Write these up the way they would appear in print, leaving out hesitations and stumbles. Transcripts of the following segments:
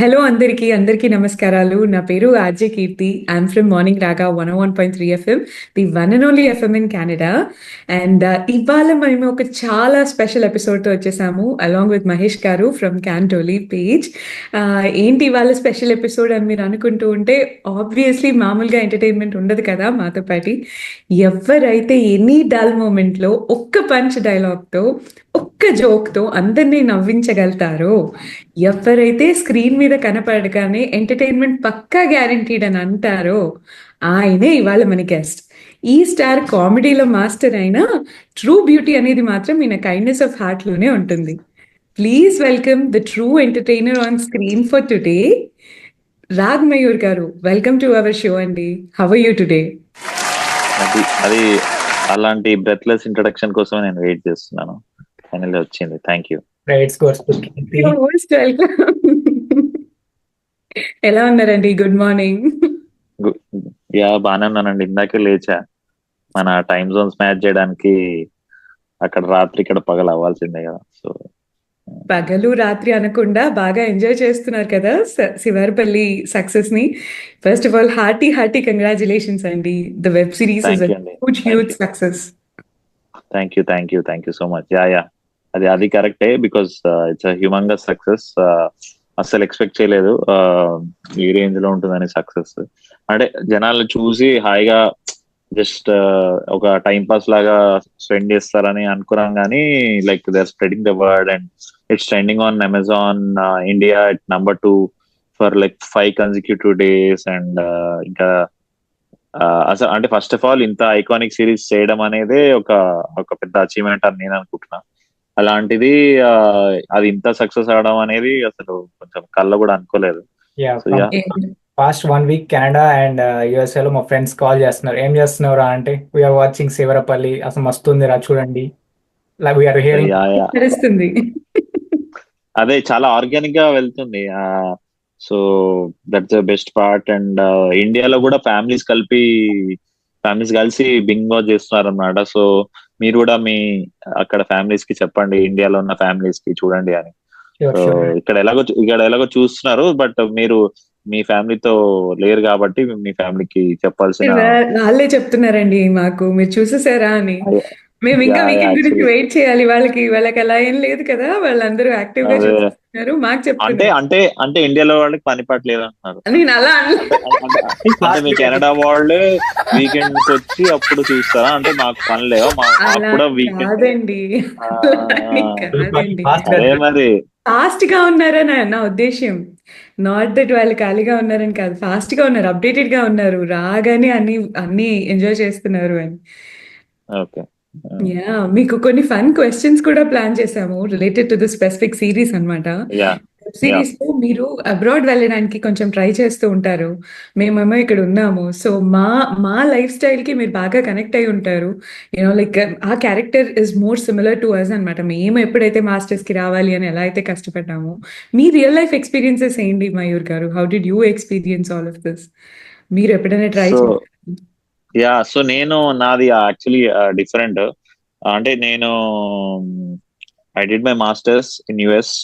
Hello అందరికీ నమస్కారాలు. నా పేరు RJ Keerthi. I'm from morning Raga 101.3 FM, the one and only FM in Canada. And ఇవాళ మేము ఒక చాలా స్పెషల్ ఎపిసోడ్తో వచ్చేసాము అలాంగ్ విత్ మహేష్ గారు ఫ్రమ్ క్యాంటోలీ పేజ్. ఏంటి ఇవాళ స్పెషల్ ఎపిసోడ్ అని మీరు అనుకుంటూ ఉంటే, ఆబ్వియస్లీ మామూలుగా ఎంటర్టైన్మెంట్ ఉండదు కదా మాతో పాటి. ఎవరైతే ఎనీ డల్ మూమెంట్లో ఒక్క పంచ్ డైలాగ్తో ఒక్క జోక్తో అందరినీ నవ్వించగలుగుతారో, ఎవరైతే స్క్రీన్ మీద కనపడగానే ఎంటర్టైన్మెంట్ పక్కా గ్యారంటీడ్ అని అంటారో, ఆయనే ఇవాళ మన గెస్ట్. ఈ స్టార్ కామెడీలో మాస్టర్ అయినా ట్రూ బ్యూటీ అనేది మాత్రం ఈయన కైండ్నెస్ ఆఫ్ హార్ట్ లోనే ఉంటుంది. Please welcome the true entertainer on screen for today, Raag Mayur గారు. వెల్కమ్ టు అవర్ షో అండి. How are you today? అది అలాంటి బ్రెత్లెస్ ఇంట్రడక్షన్ కోసమే నేను వెయిట్ చేస్తున్నాను. ఫైనల్ వచ్చింది. Thank you. Right scores most welcome. ఎలా ఉన్నారండి? Good morning. యా బాగానే ఉన్నానండి. ఇందాకే లేచా. మన టైం జోన్స్ మ్యాచ్ చేయడానికి అక్కడ రాత్రి ఇక్కడ పగలు అవ్వాల్సిందే కదా. సో పగలు రాత్రి అనకుండా బాగా ఎంజాయ్ చేస్తున్నారు కదా శివారిపల్లి సక్సెస్ ని. First of all hearty congratulations అండి. The web series is huge success. Thank you so much. Yeah అది కరెక్టే, బికాస్ ఇట్స్ హ్యూమంగస్ సక్సెస్. అస్సలు ఎక్స్పెక్ట్ చేయలేదు ఈ రేంజ్ లో ఉంటుందని సక్సెస్. అంటే జనాలు చూసి హాయిగా జస్ట్ ఒక టైం పాస్ లాగా స్పెండ్ చేస్తారని అనుకున్నాం, కానీ like they are spreading the word and it's trending on Amazon India at number 2 for like 5 consecutive days. And ఇంకా అసలు అంటే ఫస్ట్ ఆఫ్ ఆల్ ఇంత ఐకానిక్ సిరీస్ చేయడం అనేది ఒక ఒక పెద్ద అచీవ్మెంట్ అని నేను అనుకుంటున్నా. అలాంటిది అది ఇంత సక్సెస్ అవడం అనేది అసలు కొంచెం కళ్ళ కూడా అనుకోలేదు. Past 1 week Canada and USA లో మా ఫ్రెండ్స్ కాల్ చేస్తున్నారు, ఏం చేస్తున్నారా అంటే వీఆర్ వాచింగ్ శివరపల్లి, అసలు మస్తు ఉంది రా చూడండి. అదే చాలా ఆర్గానిక్ గా వెళ్తుంది. So that's the best part. And ఇండియాలో కూడా ఫ్యామిలీస్ కలిసి బింగ్ వాచ్ చేస్తున్నారు అన్నమాట. సో మీరు కూడా మీ అక్కడ ఫ్యామిలీస్ కి చెప్పండి, ఇండియాలో ఉన్న ఫ్యామిలీస్ కి చూడండి అని. సో ఇక్కడ ఎలాగో చూస్తున్నారు, బట్ మీరు మీ ఫ్యామిలీతో లేరు కాబట్టి మీ ఫ్యామిలీకి చెప్పాల్సిన. వాళ్ళే చెప్తున్నారండి మాకు, మీరు చూసేసారా అని. మేము ఇంకా వీకెండ్ గురించి వెయిట్ చేయాలి. వాళ్ళకి అలా ఏం లేదు కదా, వాళ్ళందరూ యాక్టివ్ గా చూస్తున్నారు. మాకు చెప్తున్నారు అంటే ఇండియాలో వాళ్ళకి పని పాట లేదు అంటున్నారు. నేను అలా అంటే మీ కెనడా వాళ్ళు వీకెండ్ వచ్చి అప్పుడు చూస్తారా? అంటే మాకు పని లేవా? మాకు కూడా వీకెండ్ అదే మరి ఫాస్ట్ గా ఉన్నారని నా ఉద్దేశం. నాట్ దట్ వాళ్ళు ఖాళీగా ఉన్నారని కాదు, ఫాస్ట్ గా ఉన్నారు, అప్డేటెడ్ గా ఉన్నారు, రాగానే అన్ని ఎంజాయ్ చేస్తున్నారు అని. ఓకే. యా, మీకు కొన్ని ఫన్ క్వశ్చన్స్ కూడా ప్లాన్ చేసాము related to the specific series అన్నమాట. సిరీస్ లో మీరు అబ్రాడ్ వెళ్ళడానికి కొంచెం ట్రై చేస్తూ ఉంటారు, మేమేమో ఇక్కడ ఉన్నాము. సో మా లైఫ్ స్టైల్ కి మీరు బాగా కనెక్ట్ అయి ఉంటారు. యూనో లైక్ ఆ character is more similar to us అనమాట. మేము ఎప్పుడైతే మాస్టర్స్ కి రావాలి అని ఎలా అయితే కష్టపడ్డామో, మీ రియల్ లైఫ్ ఎక్స్పీరియన్సెస్ ఏంటి Mayur garu? How did you experience all of this? మీరు ఎప్పుడైనా ట్రై చేశారు? సో నాది యాక్చువల్లీ డిఫరెంట్. అంటే I did my masters in US,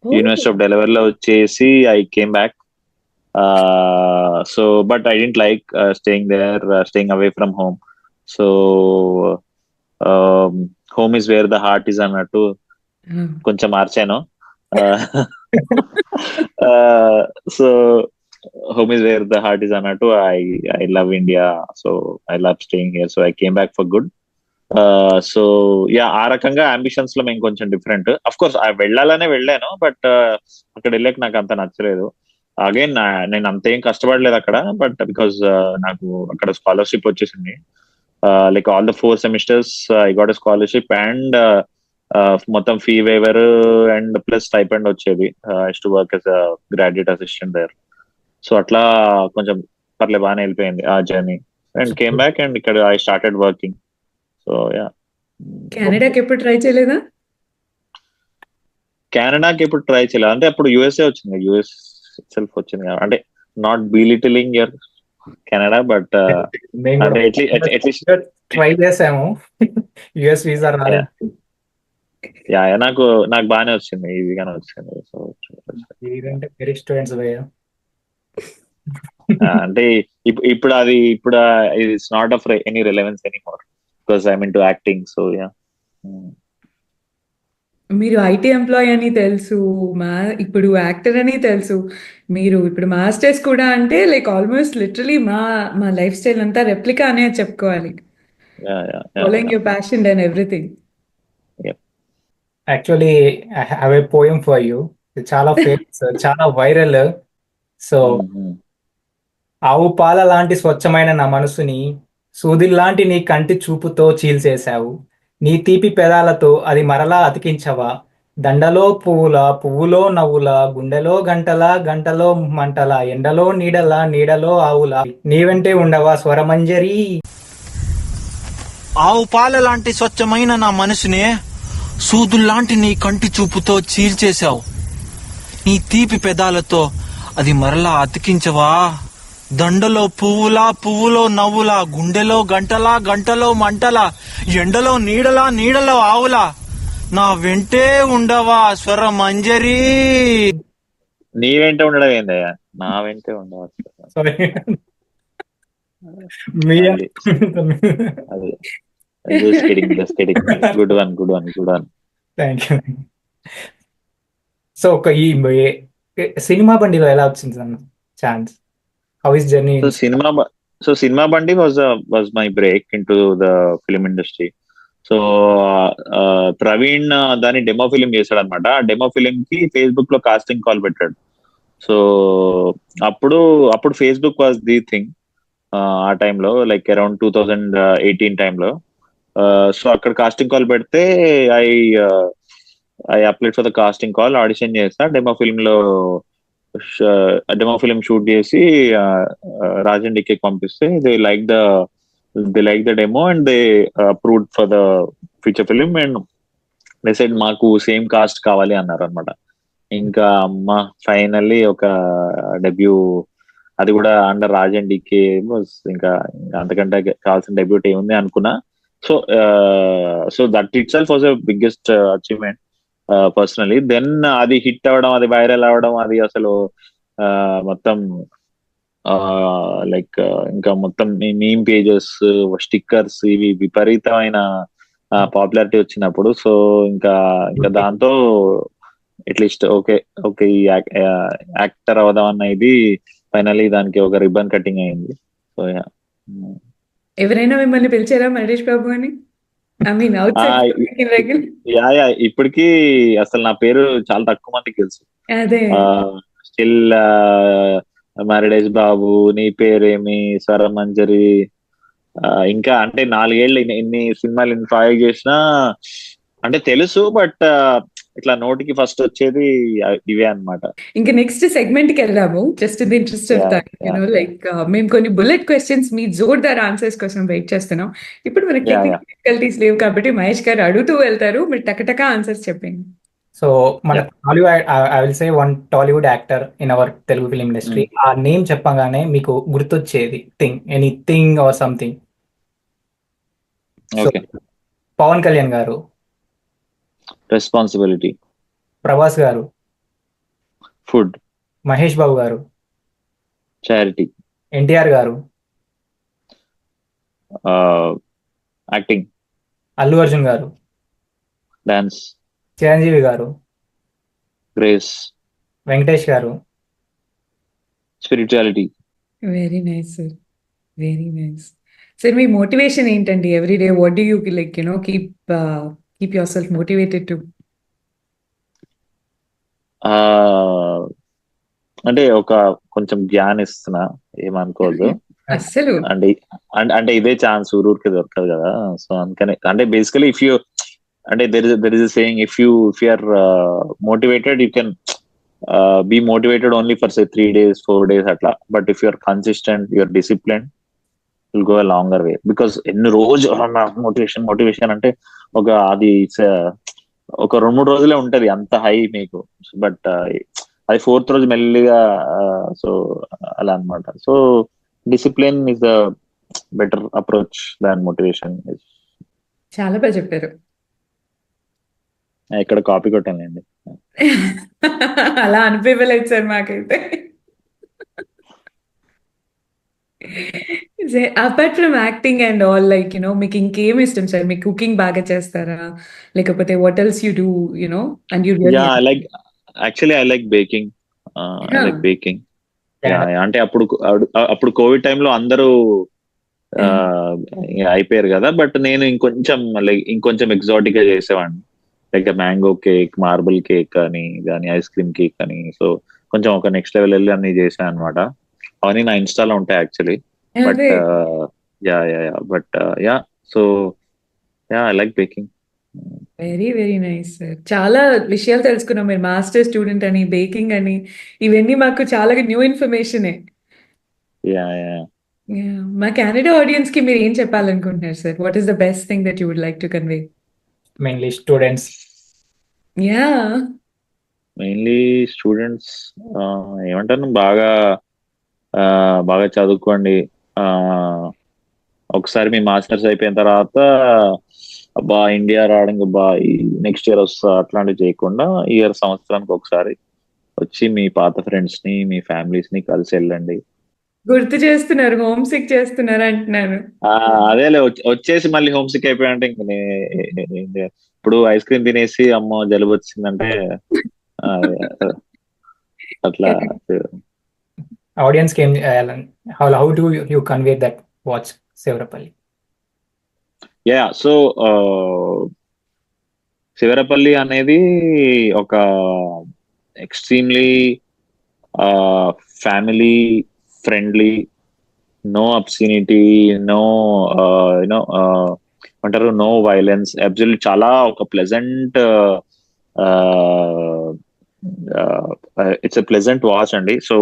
university of Delaware లో వచ్చేసి I came back. So but I didn't like staying away from home. So home is where the heart is అన్నట్టు కొంచెం మార్చాను. So home is where the heart is అన్నట్టు I love India, so I love staying here, so I came back for good. So ఆ రకంగా ambitions లో మేము కొంచెం different. Of course వెళ్ళాలనే వెళ్ళాను, బట్ అక్కడ వెళ్ళాక నాకు అంత నచ్చలేదు. అగైన్ నేను అంత ఏం కష్టపడలేదు అక్కడ, బట్ బికాస్ నాకు అక్కడ స్కాలర్షిప్ వచ్చేసింది. Like all the 4 semesters I got a scholarship and మొత్తం fee waiver and plus stipend వచ్చేది. I used to work as a graduate assistant there. So అట్లా కొంచెం పర్లేదు, బాగానే వెళ్ళిపోయింది ఆ journey. And came back and ఇక్కడ ఐ స్టార్టెడ్ వర్కింగ్. సో కెనడాకి ఎప్పుడు ట్రై చేయలేదా? కెనడాకి ఎప్పుడు ట్రై చేయలేదు. అంటే అప్పుడు యుఎస్ఏ వచ్చింది, యుఎస్ సెల్ఫ్ వచ్చింది. అంటే not belittling your Canada, but try చేసాము. యుఎస్ వీసా రాలేదు. యా నాకు నాకు బాగానే వచ్చింది, ఈజీగానే వచ్చింది. సో మీరంటే వెరీ స్టూడెంట్స్ భయ్య. అంటే ఇప్పుడు it's not of any relevance anymore because I mean to acting. So yeah. మీరు ఐటీ ఎంప్లాయ్ అని తెలుసు, ఇప్పుడు యాక్టర్ అని తెలుసు, మీరు ఇప్పుడు మాస్టర్స్ కూడా అంటే లైక్ ఆల్మోస్ట్ లిటరలీ మా లైఫ్ స్టైల్ అంతా రెప్లికా అనే చెప్పుకోవాలి. Yeah yeah yeah following your passion and everything. Yeah. Actually I have a poem for you. చాలా ఫేమస్, చాలా వైరల్. సో ఆవు పాల లాంటి స్వచ్ఛమైన నా మనసుని సూదిల్లాంటి నీ కంటి చూపుతో చీల్చేశావు. నీ తీపి పెదాలతో అది మరలా అతికించవా? దండలో పువ్వుల, పువ్వులో నవ్వుల, గుండెలో గంటల, గంటలో మంటల, ఎండలో నీడల, నీడలో ఆవుల, నీ వెంటే ఉండవా స్వరమంజరి? ఆవు పాల లాంటి స్వచ్ఛమైన నా మనసునే సూదుల్లాంటి నీ కంటి చూపుతో చీల్చేశావు. నీ తీపి పెదాలతో అది మరలా అతికించవా? దండలో పువ్వులా, పువ్వులో నవ్వులా, గుండెలో గంటలా, గంటలో మంటలా, ఎండలో నీడలా, నీడలో ఆవులా, నా వెంటే ఉండవా స్వర మంజరి? నీ వెంట ఉండడం ఏందయ్యా, నా వెంటే ఉండవచ్చు. సారీ, మీ అది అది just kidding. Good one, good one, good one. Thank you. So ఈ సినిమా బండిలో ఎలా వచ్చింది అన్న chance? How is journey? Cinema Bandi was my break into the film industry. So Praveen దాన్ని డెమో ఫిలిం చేశాడు అనమాట. ఆ డెమో ఫిలిం కి ఫేస్బుక్ లో కాస్టింగ్ కాల్ పెట్టాడు. సో అప్పుడు ఫేస్బుక్ వాజ్ ది థింగ్ ఆ టైంలో, లైక్ అరౌండ్ 2018 టైంలో. సో అక్కడ కాస్టింగ్ కాల్ పెడితే I applied for the casting call, audition చేస్తా. డెమో ఫిలిం షూట్ చేసి రాజన్ డికే పంపిస్తే they like the demo and they approved for the feature film and they said మాకు same cast కావాలి అన్నారు అనమాట. ఇంకా అమ్మ ఫైనల్లీ ఒక డెబ్యూ, అది కూడా అండర్ రాజన్ డికే, ఇంకా అంతకంటే కావాల్సిన డెబ్యూట్ ఏముంది అనుకున్నా. So that itself was the biggest achievement personally. Then అది హిట్ అవ్వడం, అది వైరల్ అవ్వడం, అది అసలు మొత్తం లైక్ ఇంకా మొత్తం మీమ్ పేజెస్, స్టిక్కర్స్, ఇవి విపరీతమైన పాపులారిటీ వచ్చినప్పుడు, సో ఇంకా దాంతో అట్లీస్ట్ ఓకే ఈ యాక్టర్ అవదాం అన్న ఇది ఫైనలీ దానికి ఒక రిబ్బన్ కటింగ్ అయింది. So yeah. ఎవరైనా మిమ్మల్ని పిలిచారా మహేష్ బాబు అని? I mean out side yeah ఇప్పటికీ అసలు నా పేరు చాలా తక్కువ మందికి తెలుసు. అదే స్టిల్ మరడేష్ బాబు, నీ పేరేమి, స్వరమంజరి, ఇంకా అంటే 4 ఏళ్ళు ఎన్ని సినిమాలు ఇన్ని ప్రాజెక్ట్ చేసినా అంటే తెలుసు, బట్ ఇట్లా నోటికి ఫస్ట్ వచ్చేది ఇవే అన్నమాట. ఇంకా నెక్స్ట్ సెగ్మెంట్ కి వెళ్దాము. Just in the interest of time, like మేము కొన్ని బుల్లెట్ క్వశ్చన్స్ మీ జోర్దార్ ఆన్సర్స్ కోసం వెయిట్ చేస్తున్నాం. ఇప్పుడు మనకి డిఫికల్టీస్ లేవు కాబట్టి మహేష్ గారు అడుగుతూ వెళ్తారు, మీరు టకటకా ఆన్సర్స్ చెప్పండి. సో మన Tollywood, I will say one Tollywood actor in our Telugu film industry. ఆ నేమ్ చెప్పగానే మీకు గుర్తొచ్చేది thing, anything or something. Pawan Kalyan గారు, రెస్పాన్సిబిలిటీ. ప్రభాస్ గారు, ఫుడ్. మహేష్ బాబు గారు, చారిటీ. ఎన్టీఆర్ గారు, యాక్టింగ్. అల్లు అర్జున్ గారు, డాన్స్. చిరంజీవి గారు, grace. Venkatesh garu, spirituality. Very nice sir, very nice sir. మీ మోటివేషన్ ఏంటండి every day? What do you like keep yourself motivated to? అంటే ఒక కొంచెం జ్ఞానిస్తున్నా, ఏమనుకోవద్దు. అస్సలు అంటే ఇదే ఛాన్స్ ఊరికి దొరకదు కదా. సో అందుకనే అంటే బేసికలీ ఇఫ్ యూ అంటే there is saying, if you are motivated you can be motivated only for say 3 days 4 days అట్లా. But if you're consistent, your discipline, will go a longer way. Because ఎన్ని రోజు motivation అంటే అది ఒక 2-3 రోజులే ఉంటది అంత హై మీకు, బట్ అది 4th రోజు మెల్లిగా. సో అలా అనమాట. So discipline is the better approach than motivation. చాలా బాగా చెప్పారు. ఇక్కడ కాపీ కొట్టానండి. అలా అనిపించలేదు సార్ మాకైతే. Apart from acting and all, like మీకు ఇంకేం ఇష్టం సార్? మీకు కుకింగ్ బాగా చేస్తారా, లేకపోతే what else you do, and you really I like actually I like baking. I like baking. అంటే అప్పుడు కోవిడ్ టైంలో అందరూ అయిపోయారు కదా, బట్ నేను ఇంకొంచెం ఎగ్జాటిక్ గా చేసేవాడిని. Like mango cake, marble cake అని కానీ, ఐస్ క్రీమ్ కేక్ అని. సో కొంచెం ఒక నెక్స్ట్ లెవెల్ వెళ్ళి అన్ని చేశాను అనమాట. అవన్నీ నా ఇన్స్టాలో ఉంటాయి యాక్చువల్లీ. బట్ అదే. But so I like baking. Very very nice sir. చాలా విషయాలు తెలుసుకున్నాం. మీరు మాస్టర్ స్టూడెంట్ అని, బేకింగ్ అని, ఇవన్నీ మాకు చాలా న్యూ ఇన్ఫర్మేషనే. యా మా కెనడా ఆడియన్స్ కి మీరు ఏం చెప్పాలనుకుంటున్నారు sir? What is the best thing that you would like to convey? Mainly students. Yeah. Mainly students ఏమంటారు, బాగా చదువుకోండి. ఆ, ఒకసారి మీ మాస్టర్స్ అయిపోయిన తర్వాత అబ్బా ఇండియా రావడానికి అబ్బా నెక్స్ట్ ఇయర్ వస్తా అట్లాంటివి చేయకుండా, సంవత్సరానికి ఒకసారి వచ్చి మీ పాత ఫ్రెండ్స్ ని, మీ ఫ్యామిలీస్ ని కలిసి వెళ్ళండి. గుర్తు చేస్తున్నారు, హోమ్ సిక్ చేస్తున్నారు అంటున్నారు. అదేలే వచ్చేసి మళ్ళీ హోమ్ సిక్ అయిపోయాయంటే ఇంక ఇప్పుడు ఐస్ క్రీమ్ తినేసి అమ్మో జలుబు వచ్చిందంటే ఆ, అట్లా. ఆడియన్స్ కి how do you convey that watch Shivarapalli? So Shivarapalli అనేది ఒక extremely family friendly, no obscenity, no you know అంటారు, నో వైలెన్స్, అబ్సల్యూట్ చాలా ఒక pleasant, it's a pleasant watch అండి. సో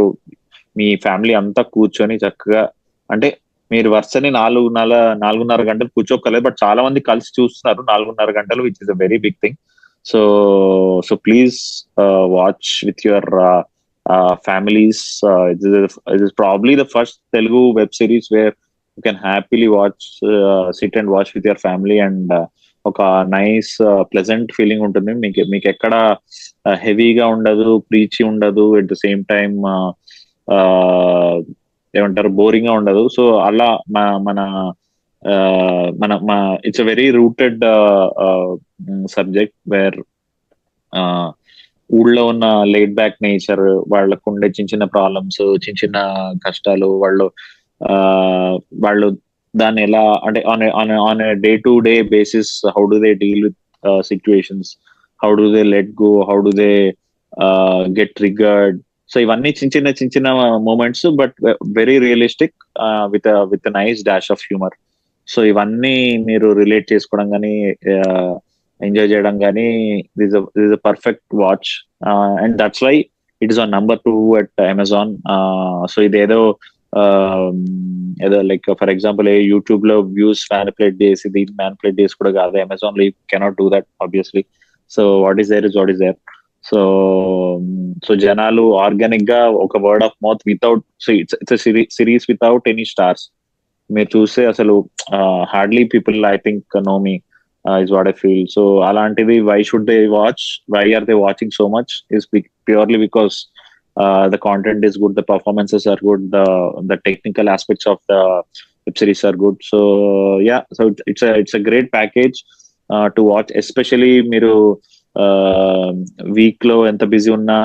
మీ ఫ్యామిలీ అంతా కూర్చొని చక్కగా, అంటే మీరు వరుసని 4.5 గంటలు కూర్చోక్కర్లేదు, బట్ చాలా మంది కలిసి చూస్తున్నారు 4.5 గంటలు, which is a very big thing. So please watch with your families. It is probably the first Telugu web series where you can happily sit and watch with your family, and ఒక nice pleasant feeling ఉంటుంది. మీకు ఎక్కడ హెవీగా ఉండదు, preachy ఉండదు, at the same time ఏమంటారు boring గా ఉండదు. సో అలా మన it's a very rooted subject where ఊళ్ళో ఉన్న లేట్ బ్యాక్ నేచర్, వాళ్ళకు ఉండే చిన్న చిన్న ప్రాబ్లమ్స్, చిన్న చిన్న కష్టాలు, వాళ్ళు దాన్ని ఎలా, అంటే on day to day basis, how do they deal with situations, how do they let go, how do they get triggered. So ఇవన్నీ చిన్న చిన్న moments, but very realistic, with nice dash of humour. So ఇవన్నీ మీరు relate చేసుకోవడం కానీ, enjoy చేయడం కానీ, this is a perfect watch, and that's why it is on number 2 at Amazon. So ఇదేదో లైక్ ఫర్ ఎగ్జాంపుల్ యూట్యూబ్ లో views manipulate చేసి దీన్ని మ్యానిపులేట్ చేసి కూడా కాదు. అమెజాన్ లో you cannot do that obviously. So what is there is what is there. So జనాలు organic గా ఒక word of mouth without, so it's series without any stars. మీరు చూస్తే అసలు hardly people I think know me, is what I feel. So అలాంటిది why should they watch, why are they watching so much, is purely because the content is good, the performances are good, the technical aspects of the web series are good. So so it's a great package to watch, especially మీరు week లో ఎంత busy ఉన్నా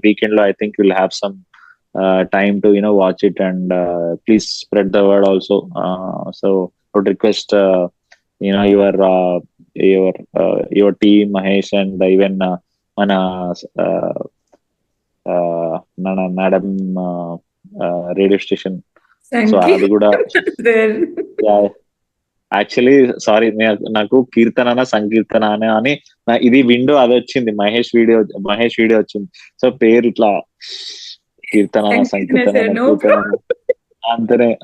weekend లో I think you'll have some time to watch it, and please spread the word also. So I would request your team, Mahesh, and even mana madam radio station. Thank So you. అది కూడా There. Actually sorry, నాకు కీర్తన సంకీర్తన అని ఇది window అది వచ్చింది, Mahesh video వచ్చింది. So పేరు ఇట్లా కీర్తన సంకీర్తన No problem.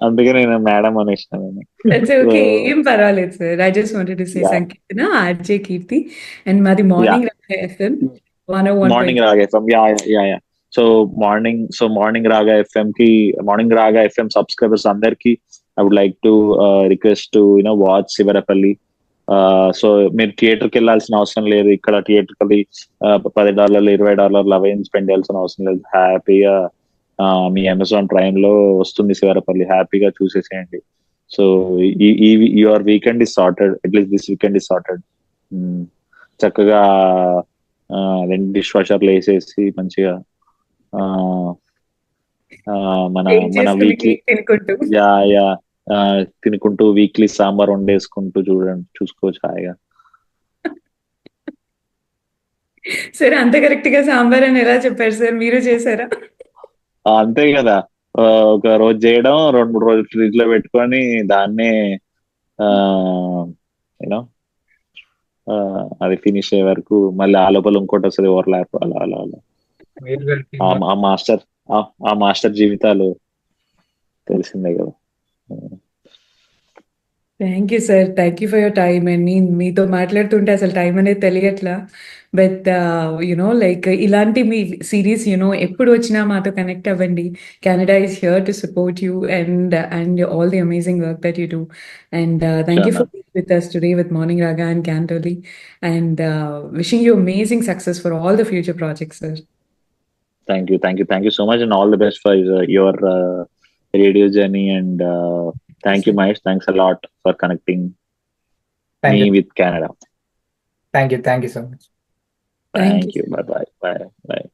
అందుకే నేను మేడం అనేసినాను. That's okay. ఏం పర్వాలేదు sir. I just wanted to say Sankirtana, RJ Kirti, and మాది మార్నింగ్ FM 101. మార్నింగ్ రాగా ఎఫ్ఎం. యా సో మార్నింగ్ రాగా ఎఫ్ఎం సబ్స్క్రైబర్స్ అందరికి I would like to request to watch Sivarapalli. So మీరు థియేటర్కి వెళ్ళాల్సిన అవసరం లేదు. ఇక్కడ థియేటర్కి $10 $20 అవి స్పెండ్ చేయాల్సిన అవసరం లేదు. హ్యాపీగా మీ అమెజాన్ ప్రైమ్ లో వస్తుంది శివరపల్లి, హ్యాపీగా చూసేసేయండి. సో ఈ your weekend is sorted, at least this weekend is sorted. చక్కగా రెండు డిష్ వాషర్లు వేసేసి మంచిగా ఆ, మన Wait మన చేసుకుని వీక్లీ తినుకుంటూ. యా యా తినుకుంటూ వీక్లీ సాంబార్ వండేసుకుంటూ చూసుకోవచ్చు హాయిగా. సార్ అంత కరెక్ట్ గా సాంబార్ అని ఎలా చెప్పారు సార్? మీరు చేశారా? అంతే కదా. ఒక రోజు చేయడం, 2-3 రోజులు ఫ్రిడ్జ్ లో పెట్టుకొని దాన్నే యూనో అది ఫినిష్ అయ్యే వరకు మళ్ళీ ఆ లోపల ఇంకోటి వస్తుంది ఓవర్లాప్, అలా అలా అలా. మీరు కలిపి ఆ మాస్టర్ ఆ మాస్టర్ జీవితాలు తెలిసిందే కదా. Thank you sir. Thank you for your time. And మీతో మాట్లాడుతుంటే అసలు టైం అనేది తెలియట్లా. బట్ లైక్ ఇలాంటి మీ సిరీస్ ఎప్పుడు వచ్చినా మాతో కనెక్ట్ అవ్వండి. Canada is here to support you and all the amazing work that you do. And thank you Sure, for being with us today with Morning Raga and Cantoli. And wishing you amazing success for all the future projects, sir. Thank you so much, and all the best for your radio journey. And thank you, Mahesh. Thanks a lot for connecting thank me you with Canada. Thank you so much. Thank Thank you. you. Bye.